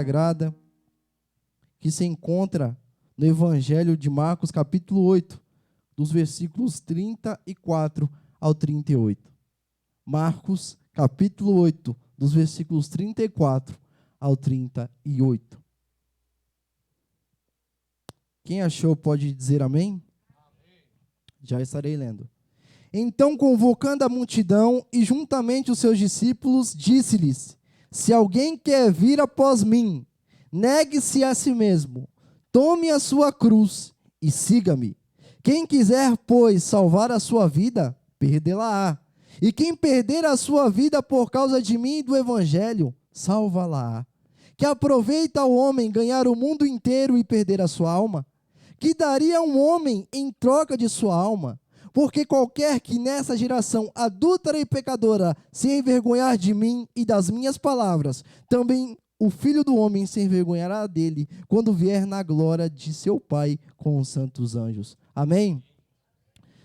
Sagrada, que se encontra no Evangelho de Marcos, capítulo 8, dos versículos 34 ao 38. Marcos, capítulo 8, dos versículos 34 ao 38. Quem achou pode dizer amém? Amém. Já estarei lendo. Então, convocando a multidão e juntamente os seus discípulos, disse-lhes: se alguém quer vir após mim, negue-se a si mesmo, tome a sua cruz e siga-me. Quem quiser, pois, salvar a sua vida, perdê-la-á. E quem perder a sua vida por causa de mim e do evangelho, salva-la-á. Que aproveita o homem ganhar o mundo inteiro e perder a sua alma? Que daria um homem em troca de sua alma? Porque qualquer que nessa geração adúltera e pecadora se envergonhar de mim e das minhas palavras, também o Filho do Homem se envergonhará dele, quando vier na glória de seu Pai com os santos anjos. Amém?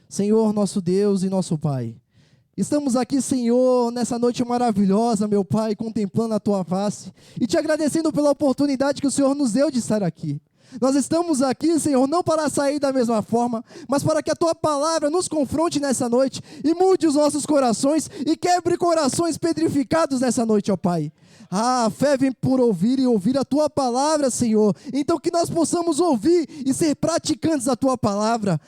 Senhor, nosso Deus e nosso Pai, estamos aqui, Senhor, nessa noite maravilhosa, meu Pai, contemplando a Tua face e Te agradecendo pela oportunidade que o Senhor nos deu de estar aqui. Nós estamos aqui, Senhor, não para sair da mesma forma, mas para que a Tua palavra nos confronte nessa noite e mude os nossos corações e quebre corações pedrificados nessa noite, ó Pai. A fé vem por ouvir e ouvir a Tua palavra, Senhor. Então que nós possamos ouvir e ser praticantes da Tua palavra.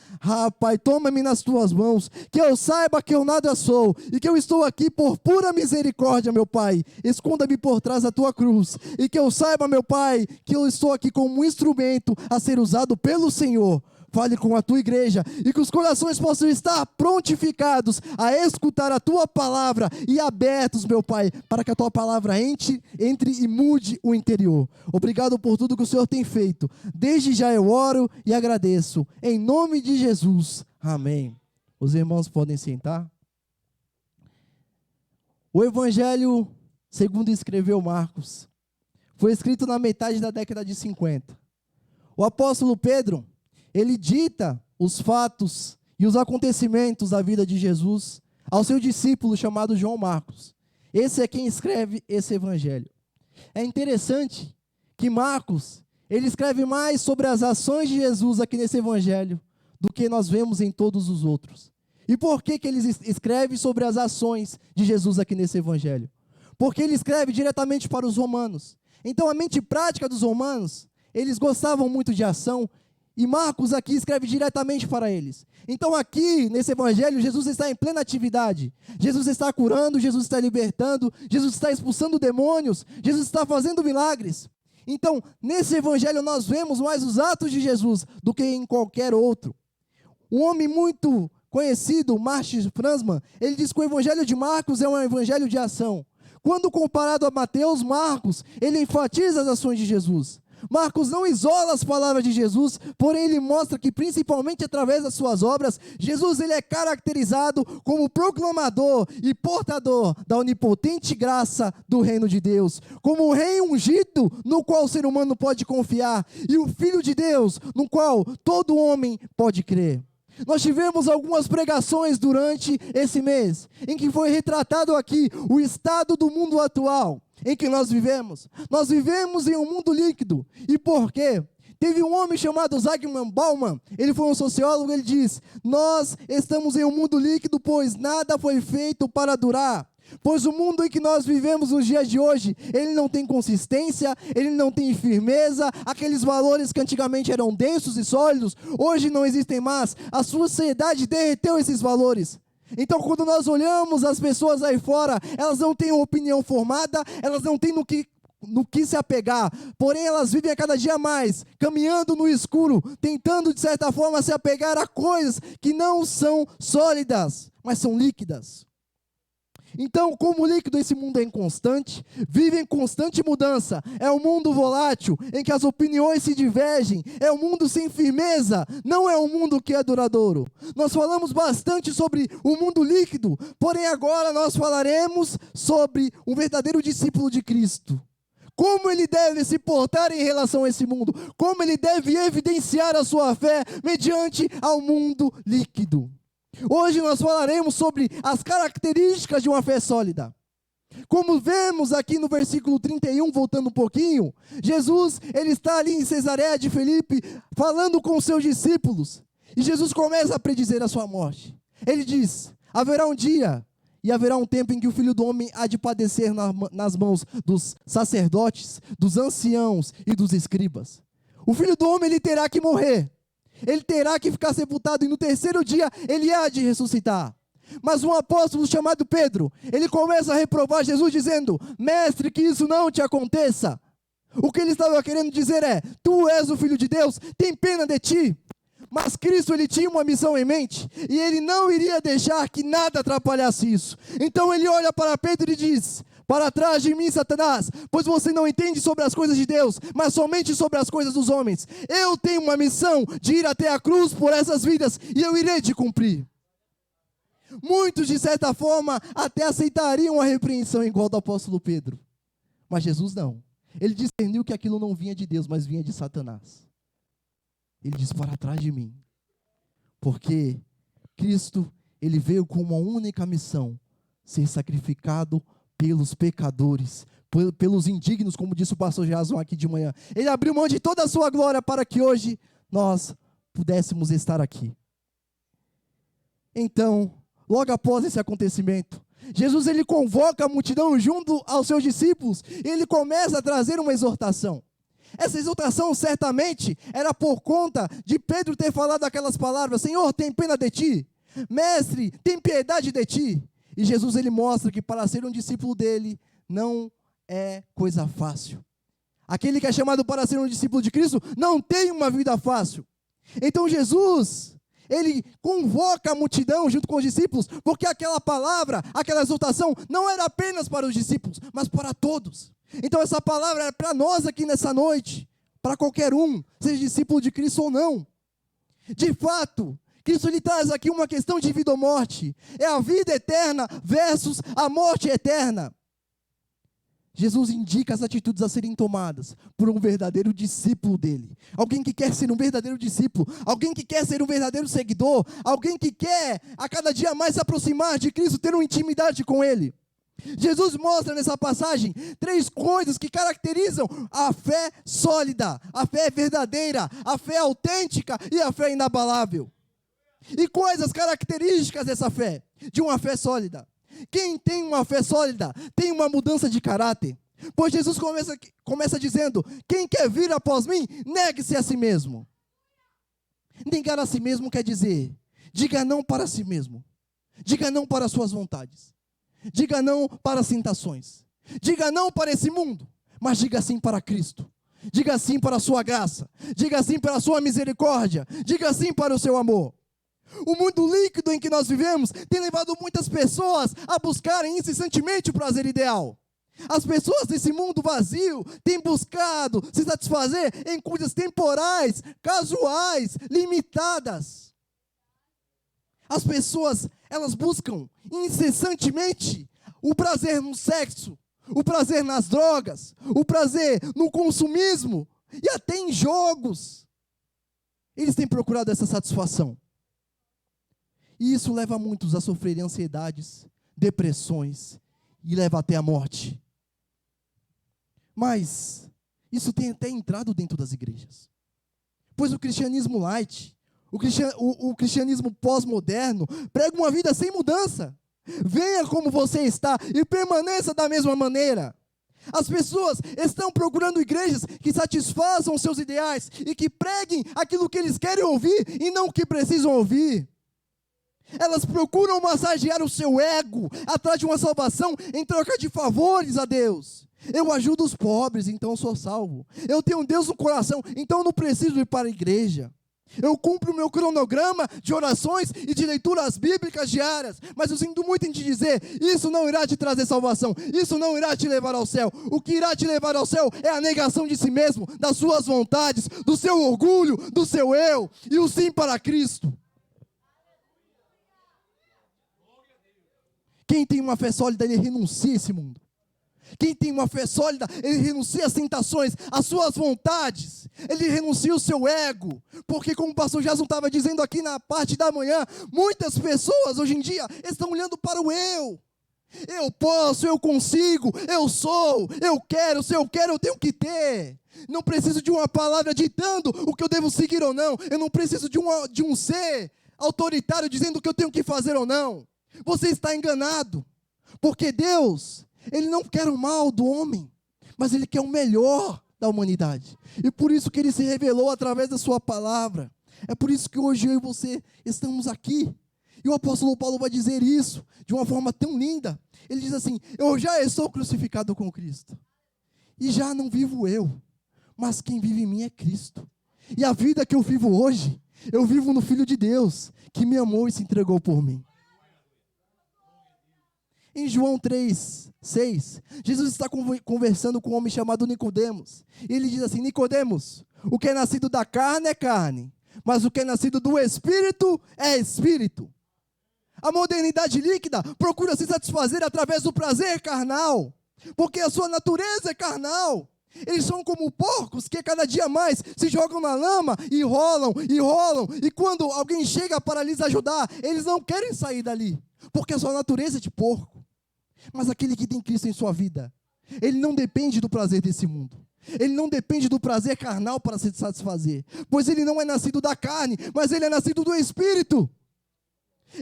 Pai, toma-me nas Tuas mãos, que eu saiba que eu nada sou e que eu estou aqui por pura misericórdia, meu Pai. Esconda-me por trás da Tua cruz e que eu saiba, meu Pai, que eu estou aqui como um instrumento a ser usado pelo Senhor. Fale com a Tua igreja e que os corações possam estar prontificados a escutar a Tua palavra e abertos, meu Pai, para que a Tua palavra entre e mude o interior. Obrigado por tudo que o Senhor tem feito. Desde já eu oro e agradeço. Em nome de Jesus. Amém. Os irmãos podem sentar. O Evangelho, segundo escreveu Marcos, foi escrito na metade da década de 50. O apóstolo Pedro, ele dita os fatos e os acontecimentos da vida de Jesus ao seu discípulo chamado João Marcos. Esse é quem escreve esse evangelho. É interessante que Marcos, ele escreve mais sobre as ações de Jesus aqui nesse evangelho do que nós vemos em todos os outros. E por que ele escreve sobre as ações de Jesus aqui nesse evangelho? Porque ele escreve diretamente para os romanos. Então a mente prática dos romanos, eles gostavam muito de ação. E Marcos aqui escreve diretamente para eles. Então aqui, nesse evangelho, Jesus está em plena atividade. Jesus está curando, Jesus está libertando, Jesus está expulsando demônios, Jesus está fazendo milagres. Então, nesse evangelho nós vemos mais os atos de Jesus do que em qualquer outro. Um homem muito conhecido, Martin Franzmann, ele diz que o evangelho de Marcos é um evangelho de ação. Quando comparado a Mateus, Marcos, ele enfatiza as ações de Jesus. Marcos não isola as palavras de Jesus, porém ele mostra que principalmente através das suas obras, Jesus ele é caracterizado como proclamador e portador da onipotente graça do reino de Deus, como o rei ungido no qual o ser humano pode confiar e o Filho de Deus no qual todo homem pode crer. Nós tivemos algumas pregações durante esse mês, em que foi retratado aqui o estado do mundo atual, em que nós vivemos. Nós vivemos em um mundo líquido. E por quê? Teve um homem chamado Zygmunt Bauman, ele foi um sociólogo, ele diz: nós estamos em um mundo líquido, pois nada foi feito para durar. Pois o mundo em que nós vivemos nos dias de hoje, ele não tem consistência, ele não tem firmeza, aqueles valores que antigamente eram densos e sólidos, hoje não existem mais, a sociedade derreteu esses valores. Então quando nós olhamos as pessoas aí fora, elas não têm uma opinião formada, elas não têm no que se apegar, porém elas vivem a cada dia mais, caminhando no escuro, tentando de certa forma se apegar a coisas que não são sólidas, mas são líquidas. Então, como líquido, esse mundo é inconstante, vive em constante mudança, é um mundo volátil, em que as opiniões se divergem, é um mundo sem firmeza, não é um mundo que é duradouro. Nós falamos bastante sobre o mundo líquido, porém agora nós falaremos sobre um verdadeiro discípulo de Cristo. Como ele deve se portar em relação a esse mundo, como ele deve evidenciar a sua fé mediante ao mundo líquido. Hoje nós falaremos sobre as características de uma fé sólida. Como vemos aqui no versículo 31, voltando um pouquinho, Jesus, ele está ali em Cesareia de Filipe, falando com os seus discípulos, e Jesus começa a predizer a sua morte. Ele diz: haverá um dia, e haverá um tempo em que o Filho do Homem há de padecer nas mãos dos sacerdotes, dos anciãos e dos escribas. O Filho do Homem, ele terá que morrer, ele terá que ficar sepultado, e no terceiro dia, ele há de ressuscitar. Mas um apóstolo chamado Pedro, ele começa a reprovar Jesus dizendo: mestre, que isso não te aconteça. O que ele estava querendo dizer é: tu és o Filho de Deus, tem pena de ti. Mas Cristo, ele tinha uma missão em mente, e ele não iria deixar que nada atrapalhasse isso. Então ele olha para Pedro e diz: para trás de mim, Satanás, pois você não entende sobre as coisas de Deus, mas somente sobre as coisas dos homens. Eu tenho uma missão de ir até a cruz por essas vidas, e eu irei te cumprir. Muitos, de certa forma, até aceitariam a repreensão igual do apóstolo Pedro. Mas Jesus não. Ele discerniu que aquilo não vinha de Deus, mas vinha de Satanás. Ele diz: para trás de mim. Porque Cristo, ele veio com uma única missão: ser sacrificado pelos pecadores, pelos indignos, como disse o pastor Jason aqui de manhã. Ele abriu mão de toda a sua glória para que hoje nós pudéssemos estar aqui. Então, logo após esse acontecimento, Jesus, ele convoca a multidão junto aos seus discípulos, e ele começa a trazer uma exortação. Essa exortação certamente era por conta de Pedro ter falado aquelas palavras: Senhor, tem pena de ti, mestre, tem piedade de ti. E Jesus, ele mostra que para ser um discípulo dele não é coisa fácil. Aquele que é chamado para ser um discípulo de Cristo não tem uma vida fácil. Então Jesus, ele convoca a multidão junto com os discípulos, porque aquela palavra, aquela exortação não era apenas para os discípulos, mas para todos. Então essa palavra é para nós aqui nessa noite, para qualquer um, seja discípulo de Cristo ou não. De fato, Cristo lhe traz aqui uma questão de vida ou morte. É a vida eterna versus a morte eterna. Jesus indica as atitudes a serem tomadas por um verdadeiro discípulo dele. Alguém que quer ser um verdadeiro discípulo, alguém que quer ser um verdadeiro seguidor, alguém que quer a cada dia mais se aproximar de Cristo, ter uma intimidade com ele. Jesus mostra nessa passagem 3 coisas que caracterizam a fé sólida, a fé verdadeira, a fé autêntica e a fé inabalável. E quais as características dessa fé, de uma fé sólida? Quem tem uma fé sólida tem uma mudança de caráter. Pois Jesus começa dizendo: quem quer vir após mim, negue-se a si mesmo. Negar a si mesmo quer dizer: diga não para si mesmo, diga não para as suas vontades, diga não para as tentações, diga não para esse mundo, mas diga sim para Cristo. Diga sim para a sua graça, diga sim para a sua misericórdia, diga sim para o seu amor. O mundo líquido em que nós vivemos tem levado muitas pessoas a buscarem incessantemente o prazer ideal. As pessoas desse mundo vazio têm buscado se satisfazer em coisas temporais, casuais, limitadas. As pessoas, elas buscam incessantemente o prazer no sexo, o prazer nas drogas, o prazer no consumismo e até em jogos. Eles têm procurado essa satisfação. E isso leva muitos a sofrerem ansiedades, depressões e leva até a morte. Mas isso tem até entrado dentro das igrejas. Pois o cristianismo light, o cristianismo pós-moderno, prega uma vida sem mudança. Venha como você está e permaneça da mesma maneira. As pessoas estão procurando igrejas que satisfaçam seus ideais e que preguem aquilo que eles querem ouvir e não o que precisam ouvir. Elas procuram massagear o seu ego atrás de uma salvação em troca de favores a Deus. Eu ajudo os pobres, então sou salvo. Eu tenho Deus no coração, então não preciso ir para a igreja. Eu cumpro o meu cronograma de orações e de leituras bíblicas diárias. Mas eu sinto muito em te dizer, isso não irá te trazer salvação. Isso não irá te levar ao céu. O que irá te levar ao céu é a negação de si mesmo, das suas vontades, do seu orgulho, do seu eu e o sim para Cristo. Quem tem uma fé sólida, ele renuncia a esse mundo. Quem tem uma fé sólida, ele renuncia às tentações, às suas vontades. Ele renuncia o seu ego. Porque como o pastor Jason estava dizendo aqui na parte da manhã, muitas pessoas hoje em dia estão olhando para o eu. Eu posso, eu consigo, eu sou, eu quero, se eu quero, eu tenho que ter. Não preciso de uma palavra ditando o que eu devo seguir ou não. Eu não preciso de um ser autoritário dizendo o que eu tenho que fazer ou não. Você está enganado. Porque Deus, Ele não quer o mal do homem, mas Ele quer o melhor da humanidade. E por isso que Ele se revelou através da sua palavra. É por isso que hoje eu e você estamos aqui. E o apóstolo Paulo vai dizer isso de uma forma tão linda. Ele diz assim: eu já estou crucificado com Cristo. E já não vivo eu, mas quem vive em mim é Cristo. E a vida que eu vivo hoje, eu vivo no Filho de Deus, que me amou e se entregou por mim. Em João 3:6, Jesus está conversando com um homem chamado Nicodemos. E ele diz assim: Nicodemos, o que é nascido da carne é carne, mas o que é nascido do Espírito é Espírito. A modernidade líquida procura se satisfazer através do prazer carnal, porque a sua natureza é carnal. Eles são como porcos que cada dia mais se jogam na lama e rolam, e quando alguém chega para lhes ajudar, eles não querem sair dali, porque a sua natureza é de porco. Mas aquele que tem Cristo em sua vida, ele não depende do prazer desse mundo. Ele não depende do prazer carnal para se satisfazer, pois ele não é nascido da carne, mas ele é nascido do Espírito.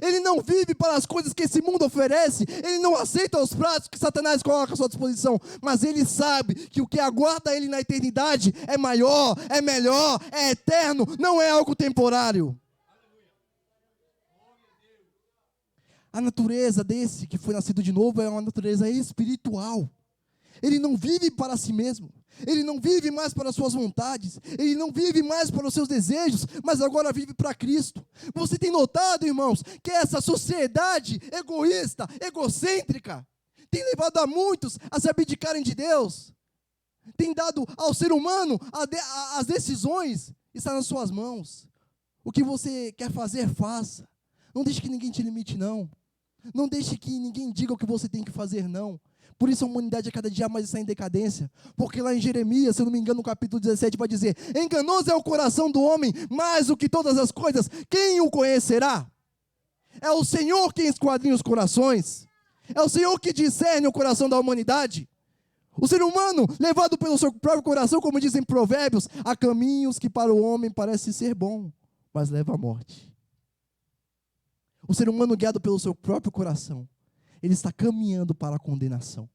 Ele não vive para as coisas que esse mundo oferece, ele não aceita os pratos que Satanás coloca à sua disposição, mas ele sabe que o que aguarda ele na eternidade é maior, é melhor, é eterno, não é algo temporário. A natureza desse que foi nascido de novo é uma natureza espiritual. Ele não vive para si mesmo, ele não vive mais para suas vontades, ele não vive mais para os seus desejos, mas agora vive para Cristo. Você tem notado, irmãos, que essa sociedade egoísta, egocêntrica, tem levado a muitos a se abdicarem de Deus, tem dado ao ser humano as decisões, está nas suas mãos. O que você quer fazer, faça. Não deixe que ninguém te limite, não. Não deixe que ninguém diga o que você tem que fazer, não. Por isso a humanidade a cada dia mais está em decadência. Porque lá em Jeremias, se eu não me engano, no capítulo 17, vai dizer: enganoso é o coração do homem, mais do que todas as coisas, quem o conhecerá? É o Senhor quem esquadrinha os corações. É o Senhor que discerne o coração da humanidade. O ser humano, levado pelo seu próprio coração, como dizem Provérbios, há caminhos que para o homem parece ser bom, mas leva à morte. O ser humano guiado pelo seu próprio coração, ele está caminhando para a condenação.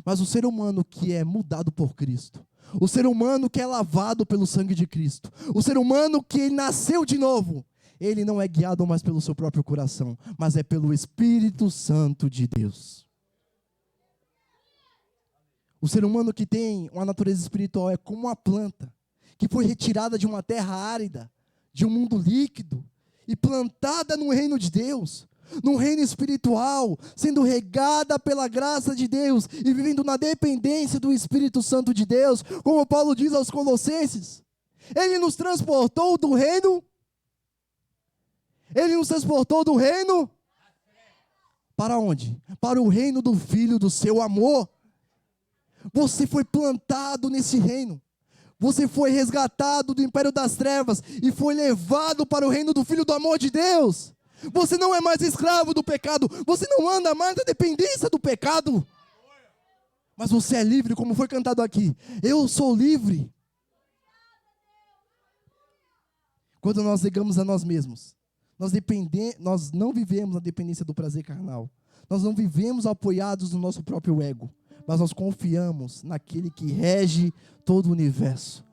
Mas o ser humano que é mudado por Cristo, o ser humano que é lavado pelo sangue de Cristo, o ser humano que nasceu de novo, ele não é guiado mais pelo seu próprio coração, mas é pelo Espírito Santo de Deus. O ser humano que tem uma natureza espiritual é como uma planta que foi retirada de uma terra árida, de um mundo líquido, e plantada no reino de Deus, num reino espiritual, sendo regada pela graça de Deus e vivendo na dependência do Espírito Santo de Deus, como Paulo diz aos Colossenses. Ele nos transportou do reino para onde? Para o reino do Filho do seu amor. Você foi plantado nesse reino. Você foi resgatado do império das trevas e foi levado para o reino do Filho do amor de Deus. Você não é mais escravo do pecado. Você não anda mais na dependência do pecado. Mas você é livre, como foi cantado aqui. Eu sou livre. Quando nós negamos a nós mesmos, nós não vivemos na dependência do prazer carnal. Nós não vivemos apoiados no nosso próprio ego. Mas nós confiamos naquele que rege todo o universo.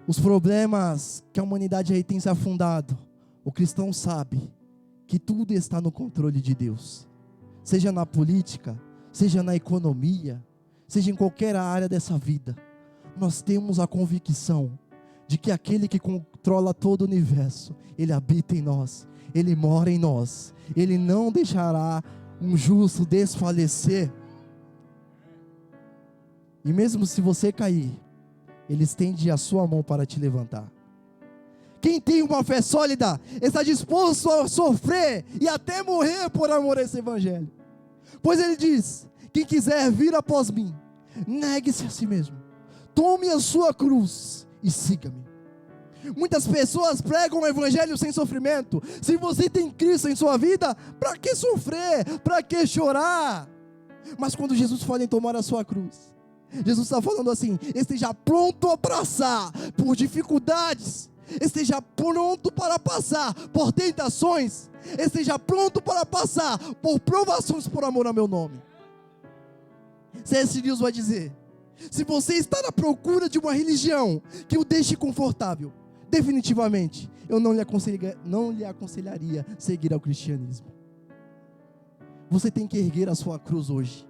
Os problemas que a humanidade aí tem se afundado, o cristão sabe que tudo está no controle de Deus. Seja na política, seja na economia, seja em qualquer área dessa vida. Nós temos a convicção de que aquele que controla todo o universo, Ele habita em nós, Ele mora em nós. Ele não deixará um justo desfalecer. E mesmo se você cair, Ele estende a sua mão para te levantar. Quem tem uma fé sólida está disposto a sofrer e até morrer por amor a esse evangelho. Pois Ele diz: quem quiser vir após mim, negue-se a si mesmo, tome a sua cruz e siga-me. Muitas pessoas pregam o evangelho sem sofrimento. Se você tem Cristo em sua vida, para que sofrer? Para que chorar? Mas quando Jesus fala em tomar a sua cruz, Jesus está falando assim: esteja pronto a passar por dificuldades, esteja pronto para passar por tentações, esteja pronto para passar por provações por amor ao meu nome. C.S. Lewis vai dizer: se você está na procura de uma religião que o deixe confortável, definitivamente eu não lhe aconselharia seguir ao cristianismo. Você tem que erguer a sua cruz hoje.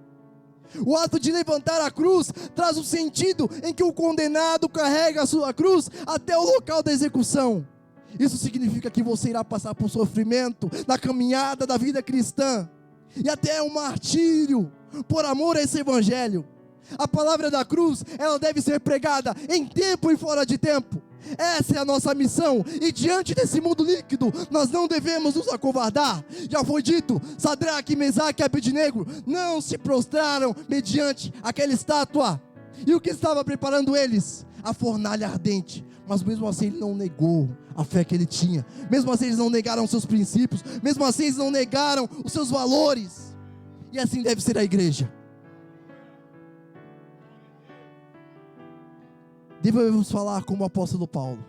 O ato de levantar a cruz traz um sentido em que o condenado carrega a sua cruz até o local da execução. Isso significa que você irá passar por sofrimento na caminhada da vida cristã, e até um martírio por amor a esse evangelho. A palavra da cruz, ela deve ser pregada em tempo e fora de tempo. Essa é a nossa missão, e diante desse mundo líquido, nós não devemos nos acovardar. Já foi dito, Sadraque, Mesaque e Abednego não se prostraram mediante aquela estátua. E o que estava preparando eles? A fornalha ardente. Mas mesmo assim ele não negou a fé que ele tinha. Mesmo assim eles não negaram seus princípios. Mesmo assim eles não negaram os seus valores. E assim deve ser a igreja. Devemos falar como o apóstolo Paulo: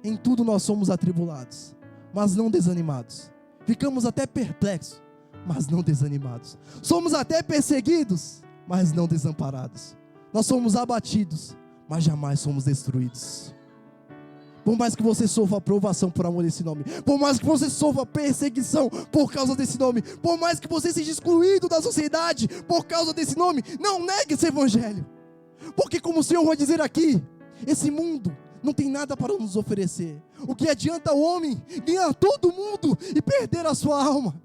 em tudo nós somos atribulados, mas não desanimados. Ficamos até perplexos, mas não desanimados. Somos até perseguidos, mas não desamparados. Nós somos abatidos, mas jamais somos destruídos. Por mais que você sofra provação por amor desse nome, por mais que você sofra perseguição por causa desse nome, por mais que você seja excluído da sociedade por causa desse nome, não negue esse evangelho. Porque como o Senhor vai dizer aqui, esse mundo não tem nada para nos oferecer. O que adianta o homem ganhar todo mundo e perder a sua alma?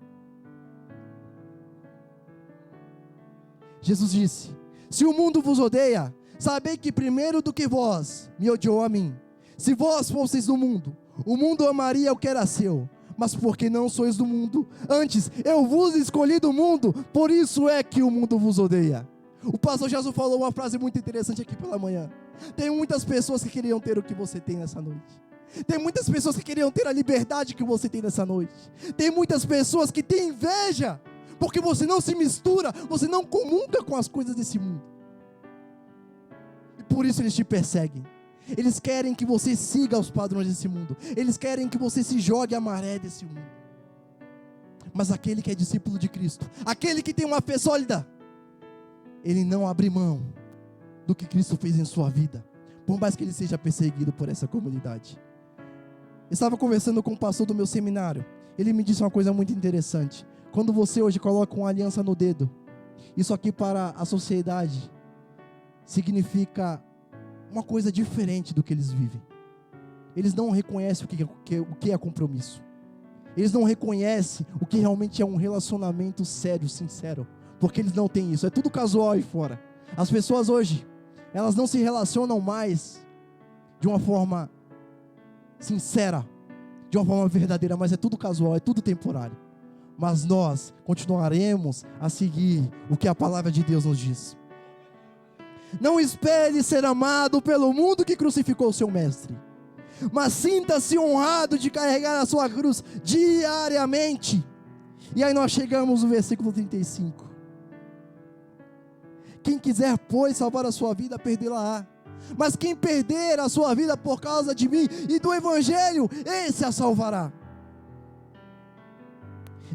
Jesus disse: se o mundo vos odeia, sabei que primeiro do que vós me odiou a mim. Se vós fosseis do mundo, o mundo amaria o que era seu. Mas porque não sois do mundo, antes eu vos escolhi do mundo, por isso é que o mundo vos odeia. O pastor Jesus falou uma frase muito interessante aqui pela manhã. Tem muitas pessoas que queriam ter o que você tem nessa noite. Tem muitas pessoas que queriam ter a liberdade que você tem nessa noite. Tem muitas pessoas que têm inveja, porque você não se mistura, você não comunga com as coisas desse mundo. E por isso eles te perseguem. Eles querem que você siga os padrões desse mundo. Eles querem que você se jogue à maré desse mundo. Mas aquele que é discípulo de Cristo, aquele que tem uma fé sólida, ele não abre mão do que Cristo fez em sua vida, por mais que ele seja perseguido por essa comunidade. Eu estava conversando com o pastor do meu seminário. Ele me disse uma coisa muito interessante. Quando você hoje coloca uma aliança no dedo, isso aqui para a sociedade significa uma coisa diferente do que eles vivem. Eles não reconhecem o que é compromisso. Eles não reconhecem o que realmente é um relacionamento sério, sincero, porque eles não têm isso. É tudo casual aí fora. As pessoas hoje, elas não se relacionam mais de uma forma sincera, de uma forma verdadeira, mas é tudo casual, é tudo temporário. Mas nós continuaremos a seguir o que a palavra de Deus nos diz. Não espere ser amado pelo mundo que crucificou o seu mestre, mas sinta-se honrado de carregar a sua cruz diariamente. E aí nós chegamos no versículo 35. Quem quiser, pois, salvar a sua vida, perdê-la-á. Mas quem perder a sua vida por causa de mim e do evangelho, esse a salvará.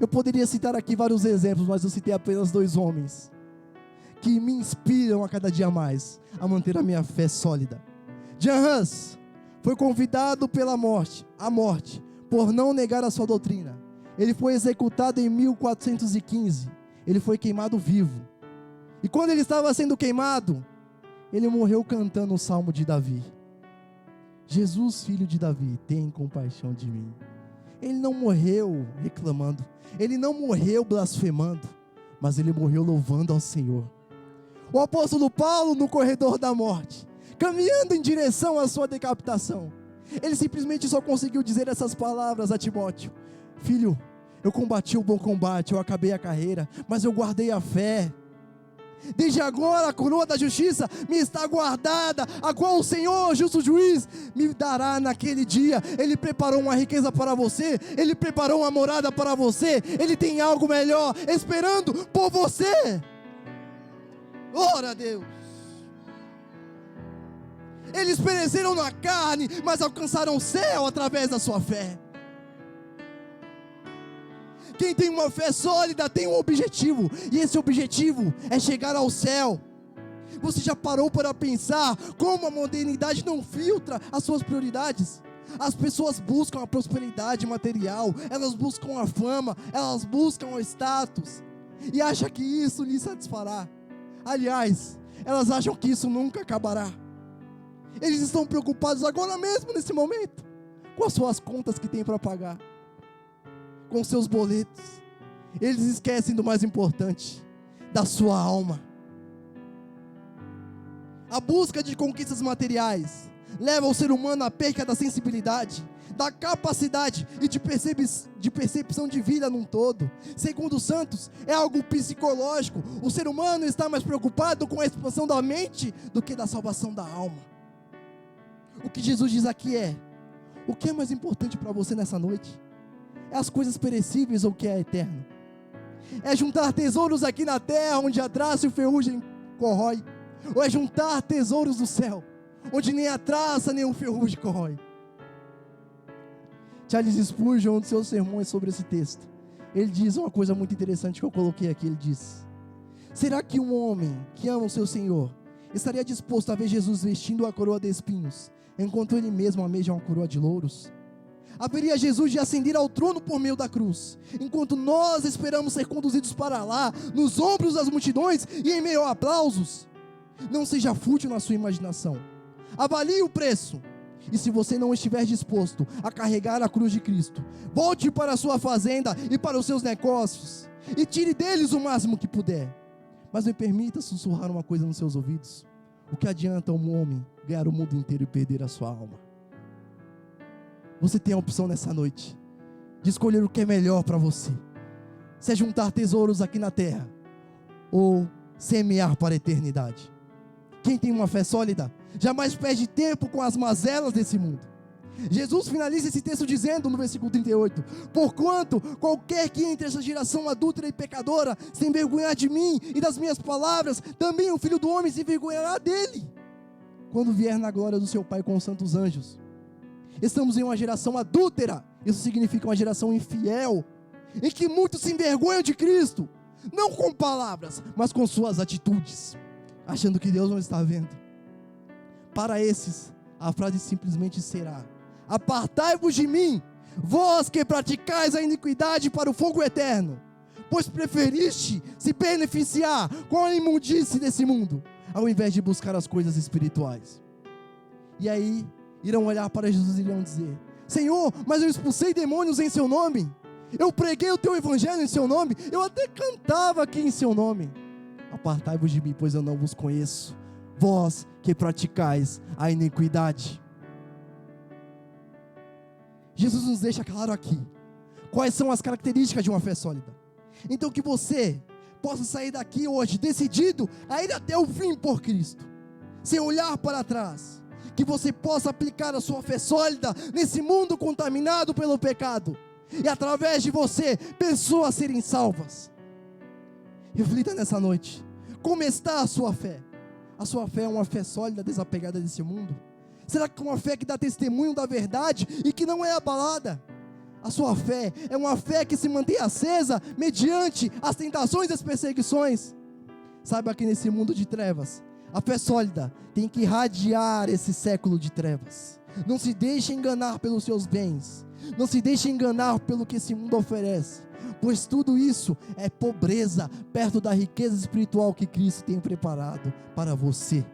Eu poderia citar aqui vários exemplos, mas eu citei apenas 2 homens que me inspiram a cada dia mais a manter a minha fé sólida. Jan Hus foi convidado à morte, por não negar a sua doutrina. Ele foi executado em 1415. Ele foi queimado vivo. E quando ele estava sendo queimado, ele morreu cantando o Salmo de Davi: Jesus, filho de Davi, tem compaixão de mim. Ele não morreu reclamando, ele não morreu blasfemando, mas ele morreu louvando ao Senhor. O apóstolo Paulo, no corredor da morte, caminhando em direção à sua decapitação, ele simplesmente só conseguiu dizer essas palavras a Timóteo: filho, eu combati o bom combate, eu acabei a carreira, mas eu guardei a fé. Desde agora a coroa da justiça me está guardada, a qual o Senhor, justo juiz, me dará naquele dia. Ele preparou uma riqueza para você, Ele preparou uma morada para você, Ele tem algo melhor esperando por você. Glória a Deus. Eles pereceram na carne, mas alcançaram o céu através da sua fé. Quem tem uma fé sólida tem um objetivo, e esse objetivo é chegar ao céu. Você já parou para pensar como a modernidade não filtra as suas prioridades? As pessoas buscam a prosperidade material, elas buscam a fama, elas buscam o status, e acham que isso lhes satisfará. Aliás, elas acham que isso nunca acabará. Eles estão preocupados agora mesmo, nesse momento, com as suas contas que tem para pagar, com seus boletos. Eles esquecem do mais importante, da sua alma. A busca de conquistas materiais leva o ser humano à perca da sensibilidade, da capacidade e de percepção de vida num todo. Segundo os santos, é algo psicológico. O ser humano está mais preocupado com a expansão da mente do que da salvação da alma. O que Jesus diz aqui é: o que é mais importante para você nessa noite? É as coisas perecíveis ou o que é eterno? É juntar tesouros aqui na terra, onde a traça e o ferrugem corrói? Ou é juntar tesouros do céu, onde nem a traça nem o ferrugem corrói? Charles Spurgeon, um dos seus sermões sobre esse texto, ele diz uma coisa muito interessante que eu coloquei aqui. Ele diz: será que um homem que ama o seu Senhor estaria disposto a ver Jesus vestindo a coroa de espinhos, enquanto ele mesmo almeja uma coroa de louros? Haveria Jesus de ascender ao trono por meio da cruz, enquanto nós esperamos ser conduzidos para lá, nos ombros das multidões e em meio a aplausos? Não seja fútil na sua imaginação. Avalie o preço. E se você não estiver disposto a carregar a cruz de Cristo, volte para a sua fazenda e para os seus negócios, e tire deles o máximo que puder. Mas me permita sussurrar uma coisa nos seus ouvidos: o que adianta um homem ganhar o mundo inteiro e perder a sua alma? Você tem a opção nessa noite de escolher o que é melhor para você: se é juntar tesouros aqui na terra, ou semear para a eternidade. Quem tem uma fé sólida jamais perde tempo com as mazelas desse mundo. Jesus finaliza esse texto dizendo no versículo 38: porquanto qualquer que entre essa geração adúltera e pecadora se envergonhar de mim e das minhas palavras, também o Filho do Homem se envergonhará dele, quando vier na glória do seu Pai com os santos anjos. Estamos em uma geração adúltera. Isso significa uma geração infiel, em que muitos se envergonham de Cristo, não com palavras, mas com suas atitudes, achando que Deus não está vendo. Para esses, a frase simplesmente será: apartai-vos de mim, vós que praticais a iniquidade, para o fogo eterno, pois preferiste se beneficiar com a imundície desse mundo, ao invés de buscar as coisas espirituais. E aí irão olhar para Jesus e irão dizer: Senhor, mas eu expulsei demônios em seu nome, eu preguei o teu evangelho em seu nome, eu até cantava aqui em seu nome. Apartai-vos de mim, pois eu não vos conheço, vós que praticais a iniquidade. Jesus nos deixa claro aqui quais são as características de uma fé sólida. Então que você possa sair daqui hoje decidido a ir até o fim por Cristo, sem olhar para trás. Que você possa aplicar a sua fé sólida nesse mundo contaminado pelo pecado, e através de você, pessoas serem salvas. Reflita nessa noite: como está a sua fé? A sua fé é uma fé sólida, desapegada desse mundo? Será que é uma fé que dá testemunho da verdade e que não é abalada? A sua fé é uma fé que se mantém acesa mediante as tentações e as perseguições? Saiba que nesse mundo de trevas, a fé sólida tem que irradiar esse século de trevas. Não se deixe enganar pelos seus bens, não se deixe enganar pelo que esse mundo oferece, pois tudo isso é pobreza perto da riqueza espiritual que Cristo tem preparado para você.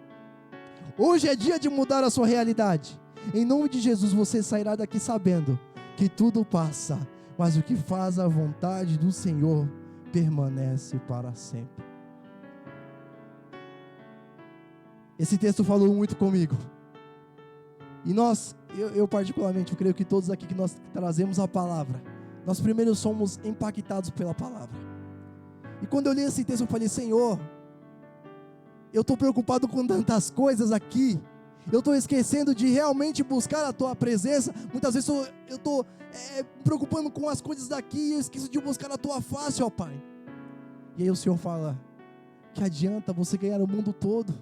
Hoje é dia de mudar a sua realidade. Em nome de Jesus, você sairá daqui sabendo que tudo passa, mas o que faz a vontade do Senhor permanece para sempre. Esse texto falou muito comigo. E eu particularmente, eu creio que todos aqui que nós trazemos a palavra, nós primeiro somos impactados pela palavra. E quando eu li esse texto, eu falei: Senhor, eu estou preocupado com tantas coisas aqui, eu estou esquecendo de realmente buscar a tua presença. Muitas vezes eu estou me preocupando com as coisas daqui e eu esqueço de buscar a tua face, ó Pai. E aí o Senhor fala: que adianta você ganhar o mundo todo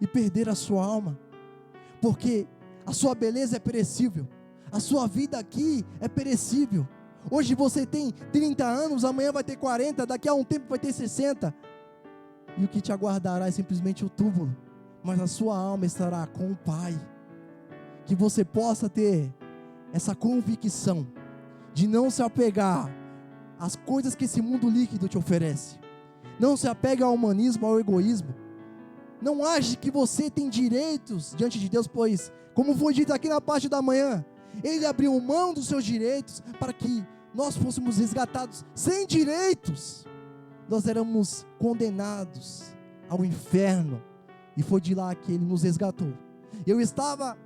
e perder a sua alma? Porque a sua beleza é perecível, a sua vida aqui é perecível. Hoje você tem 30 anos, amanhã vai ter 40, daqui a um tempo vai ter 60. E o que te aguardará é simplesmente o túmulo, mas a sua alma estará com o Pai. Que você possa ter essa convicção de não se apegar às coisas que esse mundo líquido te oferece. Não se apegue ao humanismo, ao egoísmo. Não ache que você tem direitos diante de Deus, pois, como foi dito aqui na parte da manhã, Ele abriu mão dos seus direitos para que nós fôssemos resgatados. Sem direitos, nós éramos condenados ao inferno, e foi de lá que Ele nos resgatou. Eu estava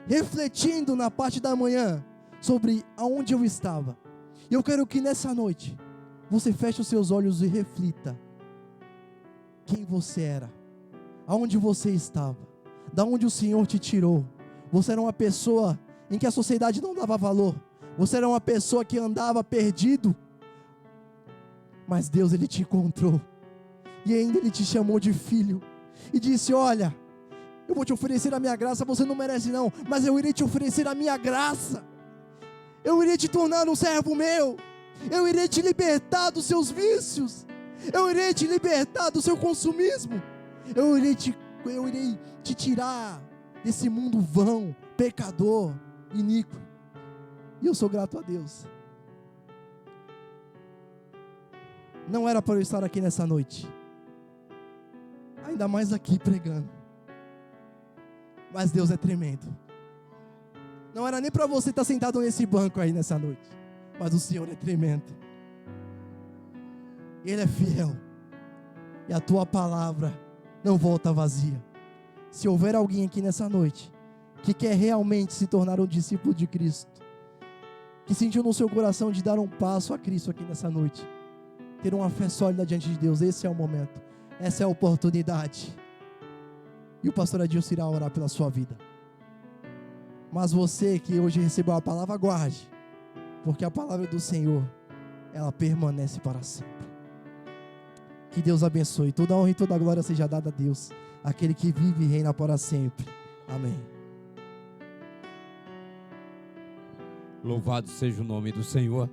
refletindo na parte da manhã sobre aonde eu estava, e eu quero que nessa noite você feche os seus olhos e reflita quem você era, aonde você estava, da onde o Senhor te tirou. Você era uma pessoa em que a sociedade não dava valor, você era uma pessoa que andava perdido, mas Deus, Ele te encontrou, e ainda Ele te chamou de filho, e disse: olha, eu vou te oferecer a minha graça, você não merece não, mas eu irei te oferecer a minha graça, eu irei te tornar um servo meu, eu irei te libertar dos seus vícios, eu irei te libertar do seu consumismo, eu irei te tirar desse mundo vão, pecador, iníquo. E eu sou grato a Deus. Não era para eu estar aqui nessa noite, ainda mais aqui pregando, mas Deus é tremendo. Não era nem para você estar sentado nesse banco aí nessa noite, mas o Senhor é tremendo, Ele é fiel, e a tua palavra não volta vazia. Se houver alguém aqui nessa noite que quer realmente se tornar um discípulo de Cristo, que sentiu no seu coração de dar um passo a Cristo aqui nessa noite, ter uma fé sólida diante de Deus, esse é o momento, essa é a oportunidade, e o pastor Adilson irá orar pela sua vida. Mas você que hoje recebeu a palavra, aguarde, porque a palavra do Senhor, ela permanece para sempre. Que Deus abençoe, toda a honra e toda a glória seja dada a Deus, aquele que vive e reina para sempre. Amém. Louvado seja o nome do Senhor.